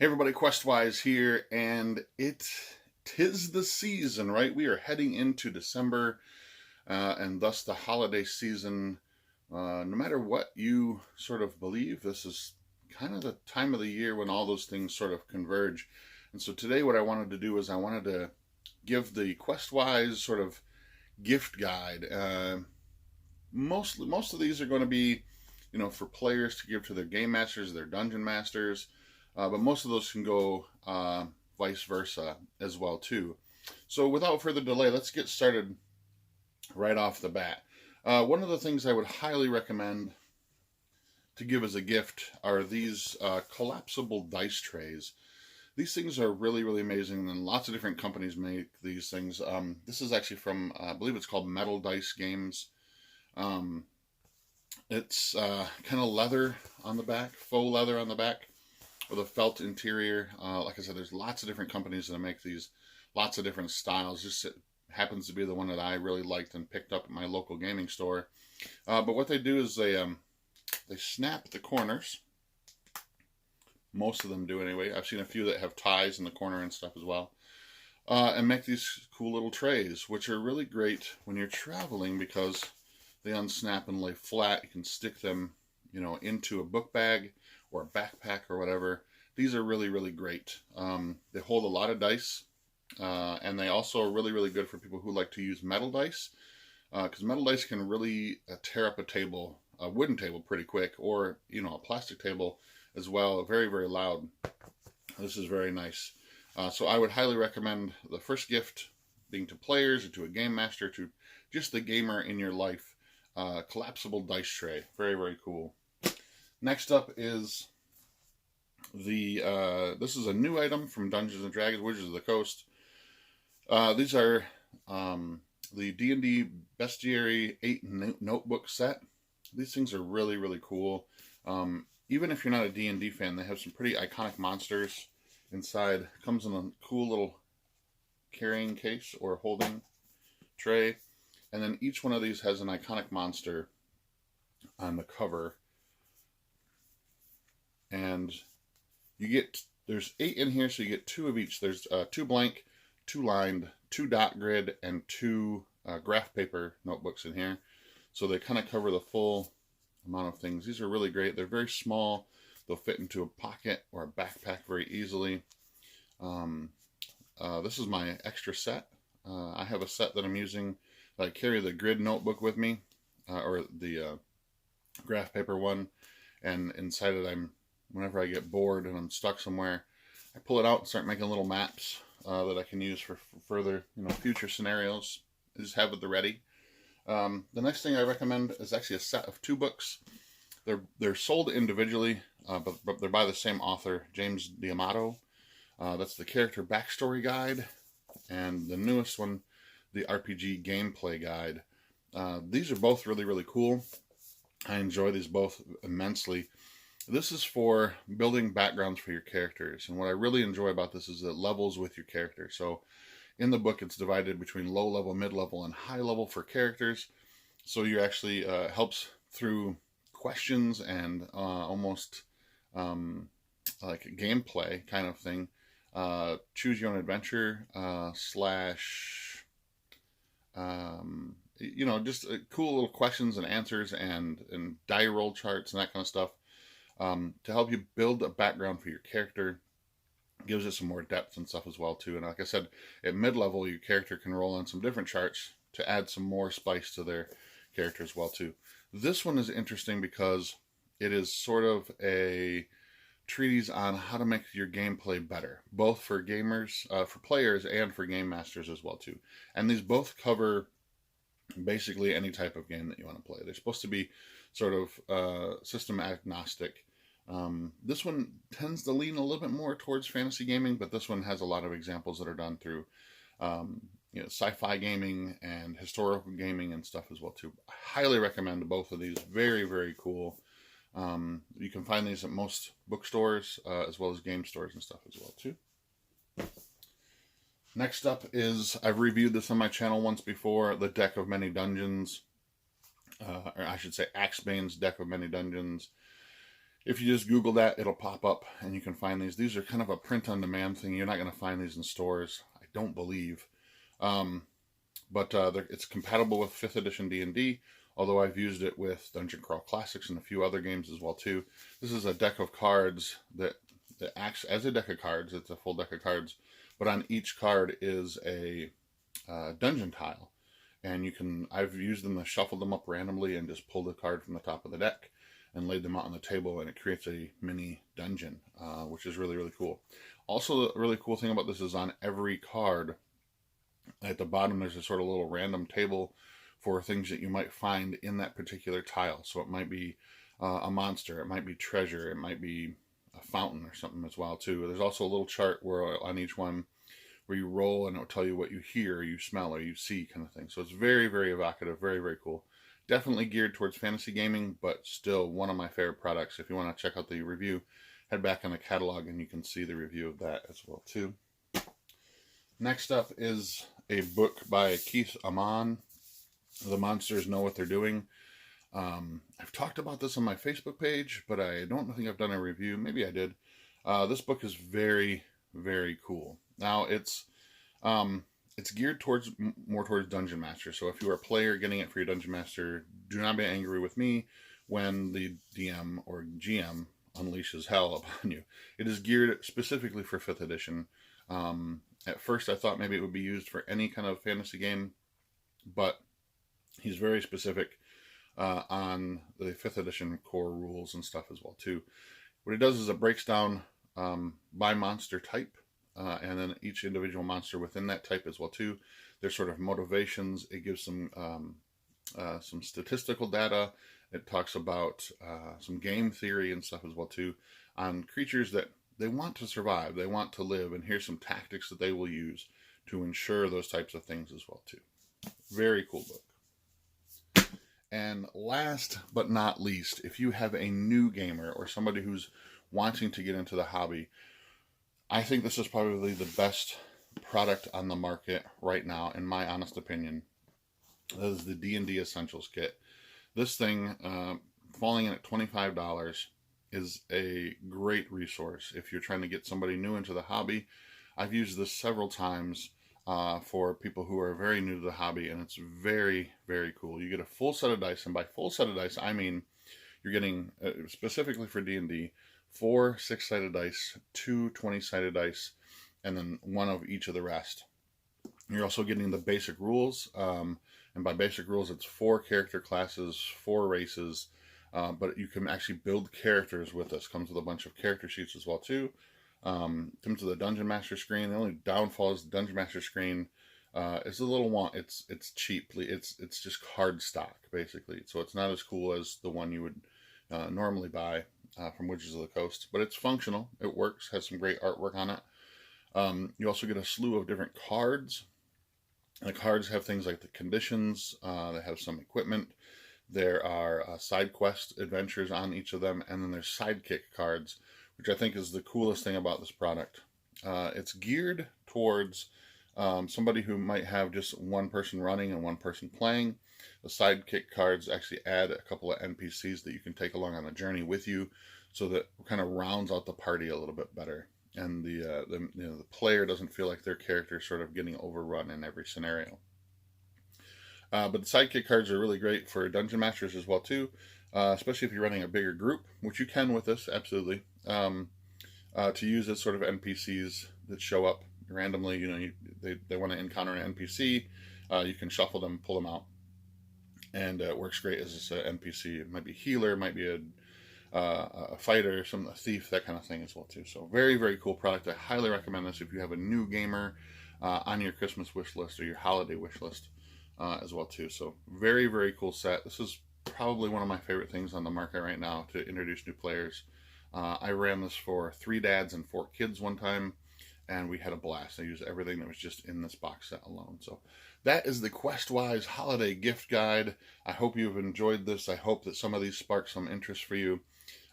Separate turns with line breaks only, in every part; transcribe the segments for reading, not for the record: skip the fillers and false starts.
Hey everybody, QuestWise here, and tis the season, right? We are heading into December, and thus the holiday season. No matter what you sort of believe, this is kind of the time of the year when all those things sort of converge. And so today what I wanted to do is I wanted to give the QuestWise sort of gift guide. Most of these are going to be, for players to give to their game masters, their dungeon masters. But most of those can go vice versa as well too. So without further delay, let's get started right off the bat. One of the things I would highly recommend to give as a gift are these collapsible dice trays. These things are really, really amazing, and lots of different companies make these things. This is actually from, I believe it's called Metal Dice Games. It's kind of leather on the back, faux leather on the back, with a felt interior. Like I said, there's lots of different companies that make these, lots of different styles. Just it happens to be the one that I really liked and picked up at my local gaming store. But what they do is they snap the corners. Most of them do anyway. I've seen a few that have ties in the corner and stuff as well. And make these cool little trays, which are really great when you're traveling because they unsnap and lay flat. You can stick them, into a book bag or a backpack or whatever. These are really, really great. They hold a lot of dice, and they also are really, really good for people who like to use metal dice, because metal dice can really tear up a wooden table pretty quick, or, a plastic table as well. Very, very loud. This is very nice. So I would highly recommend the first gift being to players or to a game master, to just the gamer in your life. Collapsible dice tray. Very, very cool. Next up is this is a new item from Dungeons and Dragons, Wizards of the Coast. These are the D&D Bestiary 8 notebook set. These things are really, really cool. Even if you're not a D&D fan, they have some pretty iconic monsters inside. It comes in a cool little carrying case or holding tray. And then each one of these has an iconic monster on the cover. And there's 8 in here, so you get 2 of each. There's 2 blank, 2 lined, 2 dot grid, and 2 graph paper notebooks in here. So they kind of cover the full amount of things. These are really great. They're very small. They'll fit into a pocket or a backpack very easily. This is my extra set. I have a set that I'm using. I carry the grid notebook with me, or the graph paper one, and inside it whenever I get bored and I'm stuck somewhere, I pull it out and start making little maps that I can use for further, future scenarios. I just have it at the ready. The next thing I recommend is actually a set of 2 books. They're sold individually, but they're by the same author, James D'Amato. That's the character backstory guide, and the newest one, the RPG gameplay guide. These are both really, really cool. I enjoy these both immensely. This is for building backgrounds for your characters, and what I really enjoy about this is it levels with your character. So in the book, it's divided between low level, mid level, and high level for characters. So you actually helps through questions and almost like a gameplay kind of thing. Choose your own adventure slash just cool little questions and answers and die roll charts and that kind of stuff, to help you build a background for your character. Gives it some more depth and stuff as well too. And like I said, at mid-level, your character can roll on some different charts to add some more spice to their character as well too. This one is interesting because it is sort of a treatise on how to make your gameplay better, both for gamers, for players, and for game masters as well too. And these both cover basically any type of game that you want to play. They're supposed to be sort of system agnostic. This one tends to lean a little bit more towards fantasy gaming, but this one has a lot of examples that are done through sci-fi gaming and historical gaming and stuff as well too. I highly recommend both of these. Very, very cool. You can find these at most bookstores, as well as game stores and stuff as well too. Next up is, I've reviewed this on my channel once before, the Deck of Many Dungeons, or I should say Axebane's Deck of Many Dungeons. If you just Google that, it'll pop up and you can find these. These are kind of a print-on-demand thing. You're not going to find these in stores, I don't believe. But it's compatible with 5th edition D&D, although I've used it with Dungeon Crawl Classics and a few other games as well too. This is a deck of cards that acts as a deck of cards. It's a full deck of cards, but on each card is a dungeon tile, and I've used them to shuffle them up randomly and just pulled a card from the top of the deck and laid them out on the table, and it creates a mini dungeon, which is really, really cool. Also, the really cool thing about this is on every card, at the bottom, there's a sort of little random table for things that you might find in that particular tile. So it might be a monster, it might be treasure, it might be a fountain or something as well too. There's also a little chart where on each one where you roll and it'll tell you what you hear, or you smell, or you see kind of thing. So it's very, very evocative, very, very cool. Definitely geared towards fantasy gaming, but still one of my favorite products. If you want to check out the review, head back in the catalog and you can see the review of that as well too. Next up is a book by Keith Amon, The Monsters Know What They're Doing. I've talked about this on my Facebook page, but I don't think I've done a review. Maybe I did. This book is very, very cool. Now, it's geared more towards Dungeon Master. So if you are a player getting it for your Dungeon Master, do not be angry with me when the DM or GM unleashes hell upon you. It is geared specifically for 5th edition. At first, I thought maybe it would be used for any kind of fantasy game, but he's very specific on the 5th edition core rules and stuff as well too. What it does is it breaks down by monster type, and then each individual monster within that type as well too. Their sort of motivations. It gives some statistical data. It talks about some game theory and stuff as well too on creatures that they want to survive, they want to live, and here's some tactics that they will use to ensure those types of things as well too. Very cool book. And last but not least, if you have a new gamer or somebody who's wanting to get into the hobby, I think this is probably the best product on the market right now, in my honest opinion. That is the D&D Essentials Kit. This thing, falling in at $25, is a great resource if you're trying to get somebody new into the hobby. I've used this several times for people who are very new to the hobby, and it's very, very cool. You get a full set of dice, and by full set of dice, I mean you're getting, specifically for D&D, 4 6-sided dice, 2 20-sided dice, and then 1 of each of the rest. You're also getting the basic rules, and by basic rules, it's 4 character classes, 4 races, but you can actually build characters with this. Comes with a bunch of character sheets as well too. Comes with a Dungeon Master screen. The only downfall is the Dungeon Master screen is a little it's cheap. It's just card stock basically, so it's not as cool as the one you would normally buy from Wizards of the Coast. But it's functional. It works. Has some great artwork on it. You also get a slew of different cards. The cards have things like the conditions. They have some equipment. There are side quest adventures on each of them, and then there's sidekick cards, which I think is the coolest thing about this product. It's geared towards somebody who might have just one person running and one person playing. The sidekick cards actually add a couple of NPCs that you can take along on a journey with you, so that it kind of rounds out the party a little bit better, and the player doesn't feel like their character is sort of getting overrun in every scenario. But the sidekick cards are really great for Dungeon Masters as well too, especially if you're running a bigger group, which you can with this, absolutely. To use as sort of NPCs that show up randomly. You know, they want to encounter an NPC, you can shuffle them, pull them out, and it works great as an NPC. It might be a healer, it might be a fighter, a thief, that kind of thing as well too. So very, very cool product. I highly recommend this if you have a new gamer on your Christmas wish list or your holiday wish list. As well too. So very, very cool set. This is probably one of my favorite things on the market right now to introduce new players. I ran this for 3 dads and 4 kids one time, and we had a blast. I used everything that was just in this box set alone. So that is the QuestWise Holiday Gift Guide. I hope you've enjoyed this. I hope that some of these spark some interest for you.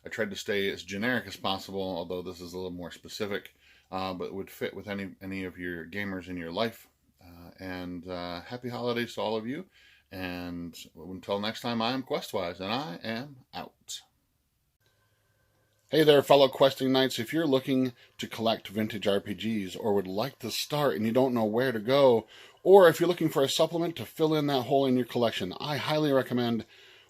I tried to stay as generic as possible, although this is a little more specific, but it would fit with any of your gamers in your life. And happy holidays to all of you. And until next time, I am QuestWise, and I am out. Hey there, fellow questing knights. If you're looking to collect vintage RPGs or would like to start and you don't know where to go, or if you're looking for a supplement to fill in that hole in your collection, I highly recommend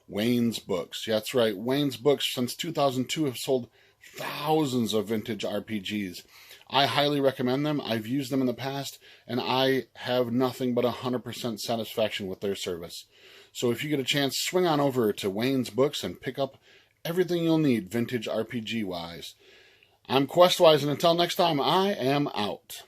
Wayne's Books. Yeah, that's right. Wayne's Books, since 2002, have sold thousands of vintage RPGs. I highly recommend them. I've used them in the past, and I have nothing but 100% satisfaction with their service. So if you get a chance, swing on over to Wayne's Books and pick up everything you'll need vintage RPG-wise. I'm QuestWise, and until next time, I am out.